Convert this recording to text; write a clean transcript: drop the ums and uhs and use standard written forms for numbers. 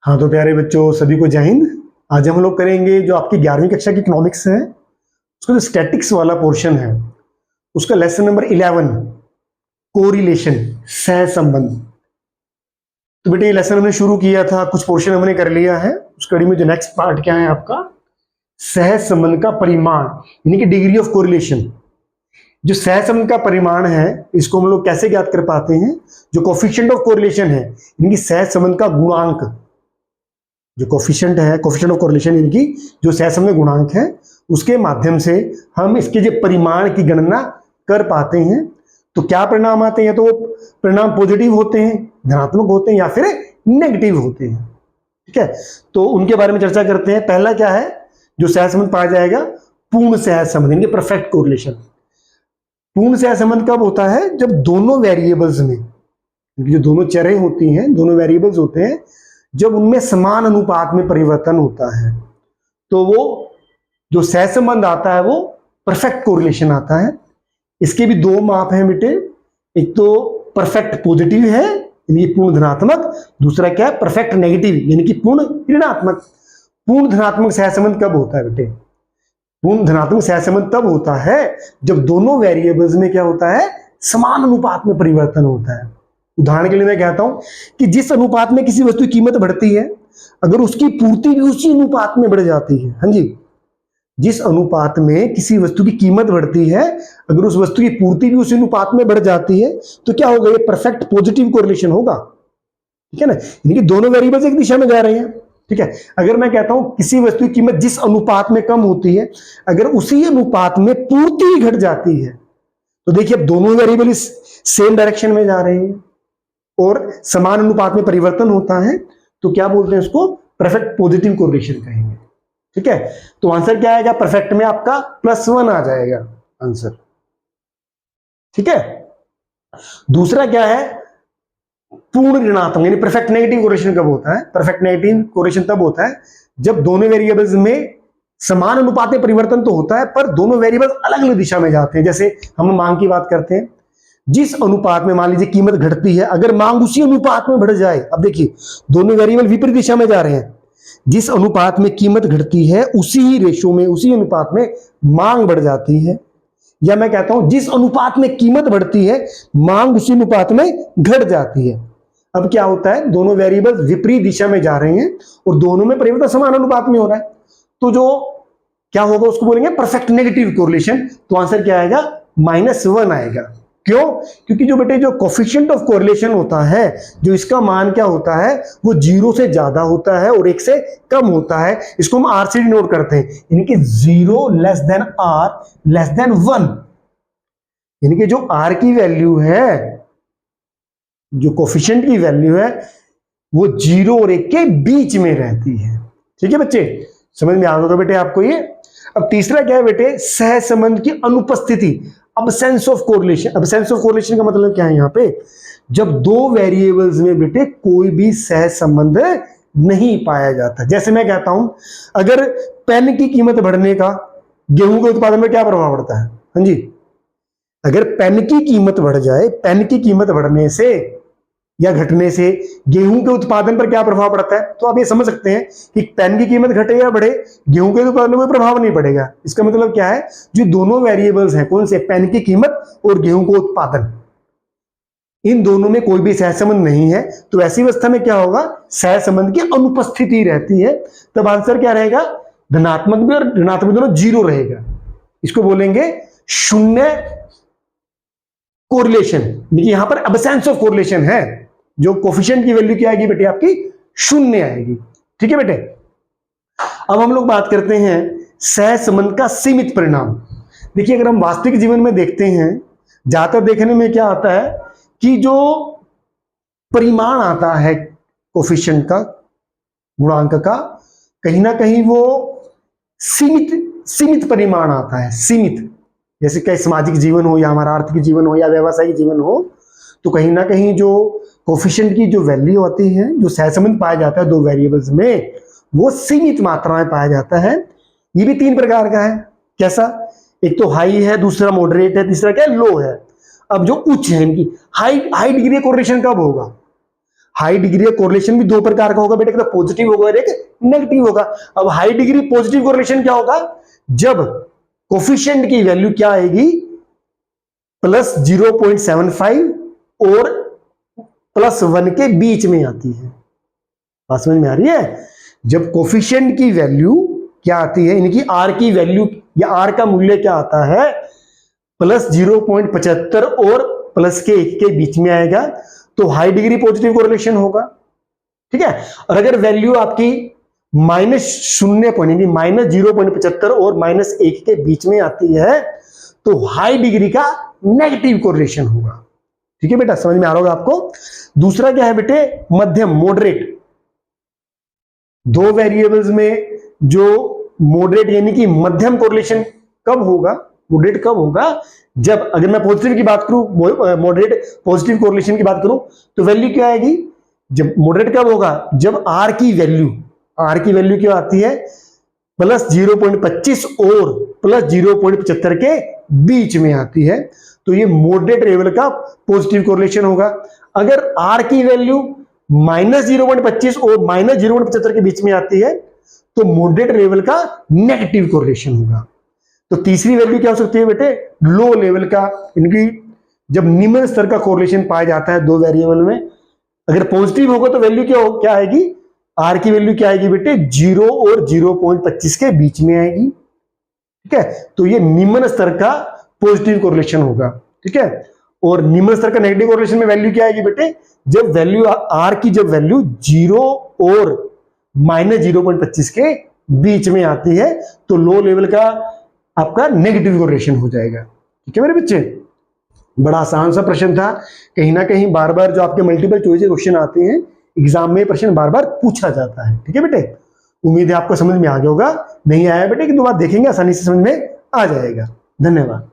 हाँ तो प्यारे बच्चों, सभी को जय हिंद। आज हम लोग करेंगे जो आपकी 11वीं कक्षा की इकोनॉमिक्स है, उसका जो स्टैटिक्स वाला पोर्शन है, उसका लेसन नंबर 11, कोरिलेशन, सह संबंध। तो बेटे ये लेसन हमने शुरू किया था, कुछ पोर्शन हमने कर लिया है। उस कड़ी में जो नेक्स्ट पार्ट क्या है आपका, सह संबंध का परिमाण, यानी कि डिग्री ऑफ कोरिलेशन। जो सह संबंध का परिमाण है, इसको हम लोग कैसे ज्ञात कर पाते हैं? जो कोफिशिएंट ऑफ कोरिलेशन है, यानी कि सह संबंध का गुणांक, जो कोफिशिएंट है, कोफिशिएंट ऑफ कोरिलेशन यानी कि जो सहसंबंध गुणांक है, उसके माध्यम से हम इसके जो परिमाण की गणना कर पाते हैं। तो क्या परिणाम आते हैं? तो परिणाम पॉजिटिव होते हैं, धनात्मक होते हैं या फिर नेगेटिव होते हैं। ठीक है, तो उनके बारे में चर्चा करते हैं। पहला क्या है जो सहसंबंध पाया जाएगा? पूर्ण सहसंबंध यानी कि परफेक्ट कोरिलेशन। पूर्ण सहसंबंध कब होता है? जब दोनों वेरिएबल्स में, जो दोनों चरें होती हैं, दोनों वेरिएबल्स होते हैं, जब उनमें समान अनुपात में परिवर्तन होता है, तो वो जो सहसंबंध आता है वो परफेक्ट कोरिलेशन आता है। इसके भी दो माप हैं बेटे, एक तो परफेक्ट पॉजिटिव है यानी पूर्ण धनात्मक, दूसरा क्या है? परफेक्ट नेगेटिव यानी कि पूर्ण ऋणात्मक। पूर्ण धनात्मक सहसंबंध कब होता है बेटे? पूर्ण धनात्मक सहसंबंध तब होता है जब दोनों वेरिएबल्स में क्या होता है? समान अनुपात में परिवर्तन होता है। उदाहरण के लिए मैं कहता हूं कि जिस अनुपात में किसी वस्तु की कीमत बढ़ती है, अगर उसकी पूर्ति भी उसी अनुपात में बढ़ जाती है, हाँ जी, जिस अनुपात में किसी वस्तु की कीमत बढ़ती है, अगर उस वस्तु की पूर्ति भी उसी अनुपात में बढ़ जाती है, तो क्या होगा? ये परफेक्ट पॉजिटिव कोरिलेशन होगा। ठीक है ना, यानी कि दोनों वेरिएबल्स एक दिशा में जा रहे हैं। ठीक है, अगर मैं कहता हूं किसी वस्तु की कीमत जिस अनुपात में कम होती है, अगर उसी अनुपात में पूर्ति घट जाती है, तो देखिए अब दोनों वेरिएबल इस सेम डायरेक्शन में जा रहे हैं और समान अनुपात में परिवर्तन होता है, तो क्या बोलते हैं उसको? परफेक्ट पॉजिटिव कोरिलेशन कहेंगे। ठीक है, तो आंसर क्या आएगा? परफेक्ट में आपका +1 आ जाएगा आंसर। ठीक है, दूसरा क्या है? पूर्ण ऋणात्मक यानी परफेक्ट नेगेटिव कोरिलेशन कब होता है? परफेक्ट नेगेटिव कोरिलेशन तब होता है जब दोनों वेरिएबल्स में समान अनुपात में परिवर्तन तो होता है, पर दोनों वेरिएबल्स अलग अलग दिशा में जाते हैं। जैसे हम मांग की बात करते हैं, जिस अनुपात में मान लीजिए कीमत घटती है, अगर मांग उसी अनुपात में बढ़ जाए, अब देखिए दोनों वेरिएबल विपरीत दिशा में जा रहे हैं, जिस अनुपात में कीमत घटती है उसी ही रेशो में, उसी अनुपात में मांग बढ़ जाती है। या मैं कहता हूं जिस अनुपात में कीमत बढ़ती है, मांग उसी अनुपात में घट जाती है। अब क्या होता है? दोनों वेरिएबल विपरीत दिशा में जा रहे हैं और दोनों में परिवर्तन समान अनुपात में हो रहा है, तो जो क्या होगा उसको बोलेंगे परफेक्ट नेगेटिव कोरिलेशन। तो आंसर क्या आएगा? -1 आएगा। क्यों? क्योंकि जो बेटे जो कोफिशिएंट ऑफ कोरिलेशन होता है, जो इसका मान क्या होता है, वो 0 से ज्यादा होता है और 1 से कम होता है। इसको हम R से डिनोट करते हैं, यानी कि 0 less than R less than 1, यानी कि जो R की वैल्यू है, जो कोफिशिएंट की वैल्यू है, वो 0 और 1 के बीच में रहती है। ठीक है बच्चे, समझ में आ गया बेटे आपको ये? अब तीसरा क्या है बेटे? सहसंबंध की अनुपस्थिति, absence of correlation. Absence of correlation का मतलब क्या है यहाँ पे? जब दो वेरिएबल्स में बेटे कोई भी सहसंबंध नहीं पाया जाता। जैसे मैं कहता हूं अगर पेन की कीमत बढ़ने का गेहूं के उत्पादन में क्या प्रभाव पड़ता है? हाँ जी, अगर पेन की कीमत बढ़ जाए, पेन की कीमत बढ़ने से या घटने से गेहूं के उत्पादन पर क्या प्रभाव पड़ता है? तो आप ये समझ सकते हैं कि पेन की कीमत घटे या बढ़े, गेहूं के उत्पादन में कोई प्रभाव नहीं पड़ेगा। इसका मतलब क्या है? जो दोनों वेरिएबल्स हैं, कौन से? पेन की कीमत और गेहूं का उत्पादन, इन दोनों में कोई भी सहसंबंध नहीं है। तो ऐसी अवस्था में क्या होगा? सहसंबंध की अनुपस्थिति रहती है। तब आंसर क्या रहेगा? धनात्मक भी और ऋणात्मक दोनों 0 रहेगा। इसको बोलेंगे शून्य कोरिलेशन, यहां पर अब्सेंस ऑफ कोरिलेशन है। जो कोफिशिएंट की वैल्यू क्या आएगी बेटे? आपकी 0 आएगी। ठीक है बेटे, अब हम लोग बात करते हैं सहसंबंध का सीमित परिणाम। देखिए अगर हम वास्तविक जीवन में देखते हैं, ज्यादातर देखने में क्या आता है कि जो परिमाण आता है कोफिशिएंट का, गुणांक का, कहीं ना कहीं वो सीमित परिमाण आता है। सीमित, जैसे कहीं सामाजिक जीवन हो या हमारा आर्थिक जीवन हो या व्यवसायिक जीवन हो, तो कहीं ना कहीं जो कोफिशिएंट की जो वैल्यू होती है, जो सहसंबंध पाया जाता है दो वेरिएबल्स में, वो सीमित मात्रा में पाया जाता है। ये भी 3 प्रकार का है। कैसा? एक तो हाई है, दूसरा मॉडरेट है, तीसरा क्या है? लो है। अब जो उच्च है इनकी, हाई डिग्री कोरिलेशन कब होगा? हाई डिग्री का कोरिलेशन भी दो प्रकार का होगा बेटा, एक तो पॉजिटिव होगा और एक नेगेटिव होगा। अब हाई डिग्री पॉजिटिव कोरिलेशन क्या होगा, जब कोफिशिएंट की वैल्यू क्या आएगी, प्लस 0.75 और +1 के बीच में आती है। बात समझ में आ रही है? जब कोफिशिएंट की वैल्यू क्या आती है, इनकी आर की वैल्यू या आर का मूल्य क्या आता है, प्लस 0.75 और प्लस के 1 के बीच में आएगा, तो हाई डिग्री पॉजिटिव कोरिलेशन होगा। ठीक है। और अगर वैल्यू आपकी -0.75 और -1 के बीच में आती है, तो हाई डिग्री का नेगेटिव कोरिलेशन होगा। ठीक है बेटा, समझ में आ रहा होगा आपको। दूसरा क्या है बेटे, मध्यम, मॉडरेट। दो वेरिएबल्स में जो मॉडरेट यानी कि मध्यम कोरिलेशन कब होगा, मॉडरेट कब होगा, जब अगर मैं पॉजिटिव की बात करूं, मॉडरेट पॉजिटिव कोरिलेशन की बात करूं, तो वैल्यू क्या आएगी, जब मॉडरेट कब होगा, जब आर की वैल्यू क्या आती है, प्लस 0.25 और प्लस 0.75 के बीच में आती है, तो ये मॉडरेट लेवल का पॉजिटिव कोरिलेशन होगा। अगर आर की वैल्यू -0.25 और -0.75 के बीच में आती है, तो मॉडरेट लेवल का नेगेटिव कोरिलेशन होगा। तो तीसरी वैल्यू क्या हो सकती है बेटे, लो लेवल का, इनकी जब निम्न स्तर का कोरिलेशन पाया जाता है दो वेरिएबल में, अगर पॉजिटिव होगा तो वैल्यू क्या आएगी, आर की वैल्यू क्या आएगी बेटे, 0 और 0.25 के बीच में आएगी। ठीक है, तो ये निम्न स्तर का पॉजिटिव कोरिलेशन होगा। ठीक है, और निम्न स्तर का नेगेटिव कोरिलेशन में वैल्यू क्या आएगी बेटे, जब वैल्यू आर की जब वैल्यू 0 और -0.25 के बीच में आती है, तो लो लेवल का आपका नेगेटिव कोरिलेशन हो जाएगा। ठीक है मेरे बच्चे, बड़ा आसान सा प्रश्न था। कहीं ना कहीं बार बार जो आपके मल्टीपल चॉइस क्वेश्चन आते हैं एग्जाम में, प्रश्न बार बार पूछा जाता है। ठीक है बेटे, उम्मीद है आपको समझ में आ गया होगा। नहीं आया बेटे कि दोबारा देखेंगे, आसानी से समझ में आ जाएगा। धन्यवाद।